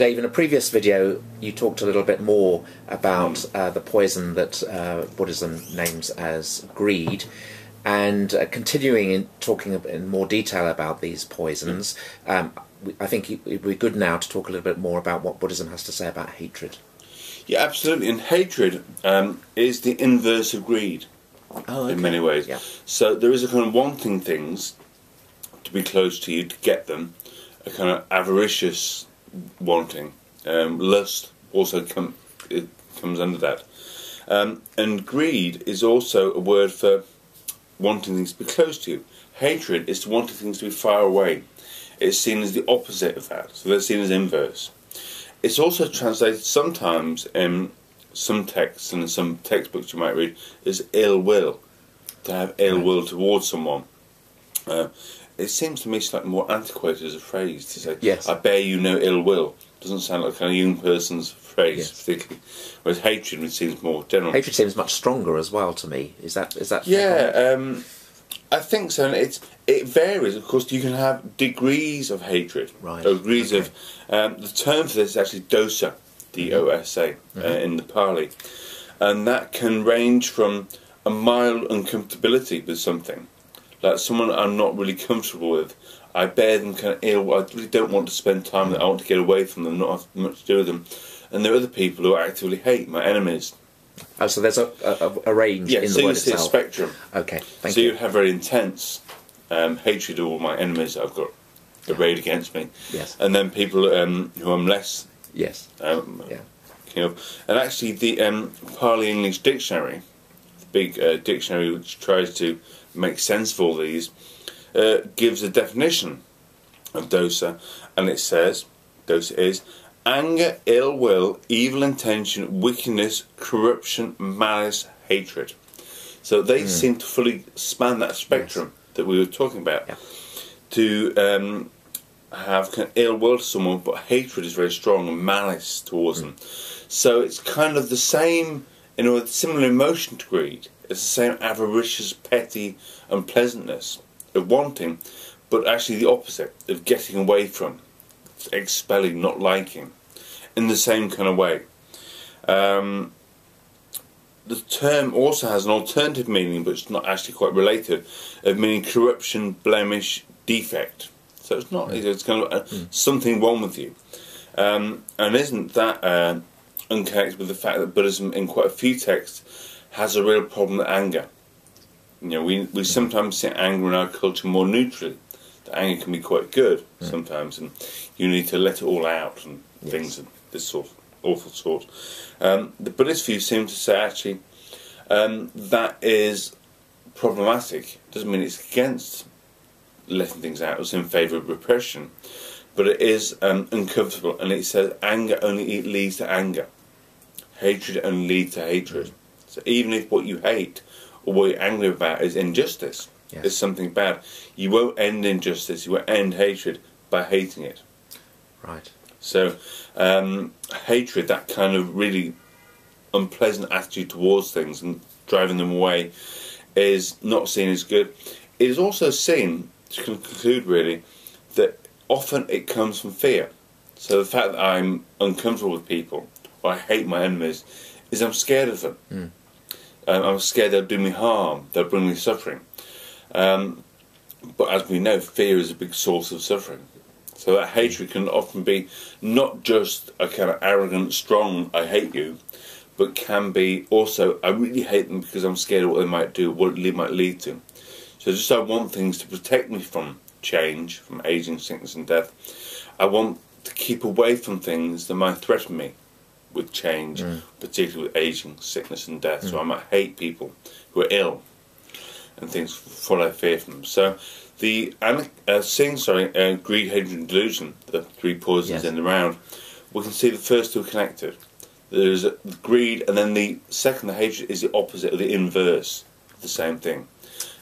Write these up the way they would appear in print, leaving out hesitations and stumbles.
Dave, in a previous video you talked a little bit more about the poison that Buddhism names as greed, and continuing in talking in more detail about these poisons, I think it would be good now to talk a little bit more about what Buddhism has to say about hatred. Yeah, absolutely. And hatred is the inverse of greed in many ways. Yeah. So there is a kind of wanting things to be close to you, to get them, a kind of avaricious wanting. Lust also comes under that. And greed is also a word for wanting things to be close to you. Hatred is wanting things to be far away. It's seen as the opposite of that, so they're seen as inverse. It's also translated sometimes in some texts and in some textbooks you might read as ill will, to have ill will towards someone. It seems to me slightly more antiquated as a phrase to say, yes, I bear you no ill will. Doesn't sound like a kind of young person's phrase, yes, particularly. Whereas hatred seems more general. Hatred seems much stronger as well to me. Is that yeah, I think so. And it varies. Of course, you can have degrees of hatred. Right. Degrees of the term for this is actually dosa, D-O-S-A, in the Pali, and that can range from a mild uncomfortability with something, like someone I'm not really comfortable with. I bear them kind of ill. I really don't want to spend time with them. I want to get away from them, not have much to do with them. And there are other people who I actively hate, my enemies. Oh, so there's a range in the so word you see itself. a spectrum. Okay, thank so you. You have very intense hatred of all my enemies that I've got arrayed against me. Yes. And then people who I'm less. Yes. And actually, the Pali English Dictionary, the big dictionary which tries to make sense of all these, gives a definition of dosa, and it says dosa is anger, ill will, evil intention, wickedness, corruption, malice, hatred. So they seem to fully span that spectrum that we were talking about. Yeah. To have kind of ill will to someone, but hatred is very strong, and malice towards them. So it's kind of the same, similar emotion to greed. It's the same avaricious, petty unpleasantness of wanting, but actually the opposite, of getting away from, expelling, not liking, in the same kind of way. The term also has an alternative meaning, but it's not actually quite related, of meaning corruption, blemish, defect. So it's not, it's kind of something wrong with you. And isn't that unconnected with the fact that Buddhism, in quite a few texts, has a real problem with anger? We sometimes see anger in our culture more neutrally. That anger can be quite good sometimes, and you need to let it all out and things of this sort, awful sort. The Buddhist view seems to say actually that is problematic. Doesn't mean it's against letting things out. It's in favour of repression, but it is uncomfortable. And it says anger only leads to anger, hatred only leads to hatred. So even if what you hate or what you're angry about is injustice, is something bad, you won't end injustice, you won't end hatred by hating it. Right. So hatred, that kind of really unpleasant attitude towards things and driving them away, is not seen as good. It is also seen, to conclude really, that often it comes from fear. So the fact that I'm uncomfortable with people, or I hate my enemies, is I'm scared of them. I'm scared they'll do me harm, they'll bring me suffering. But as we know, fear is a big source of suffering. So that hatred can often be not just a kind of arrogant, strong, I hate you, but can be also, I really hate them because I'm scared of what they might do, what it might lead to. So just I want things to protect me from change, from aging, sickness and death. I want to keep away from things that might threaten me with change, particularly with aging, sickness and death. So I might hate people who are ill and things for what I fear from them. So the greed, hatred and delusion, the three poisons in the round, we can see the first two are connected. There's greed, and then the second, the hatred, is the opposite, or the inverse of the same thing.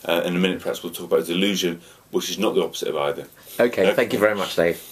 In a minute perhaps we'll talk about delusion, which is not the opposite of either. Okay, thank you very much, Dave.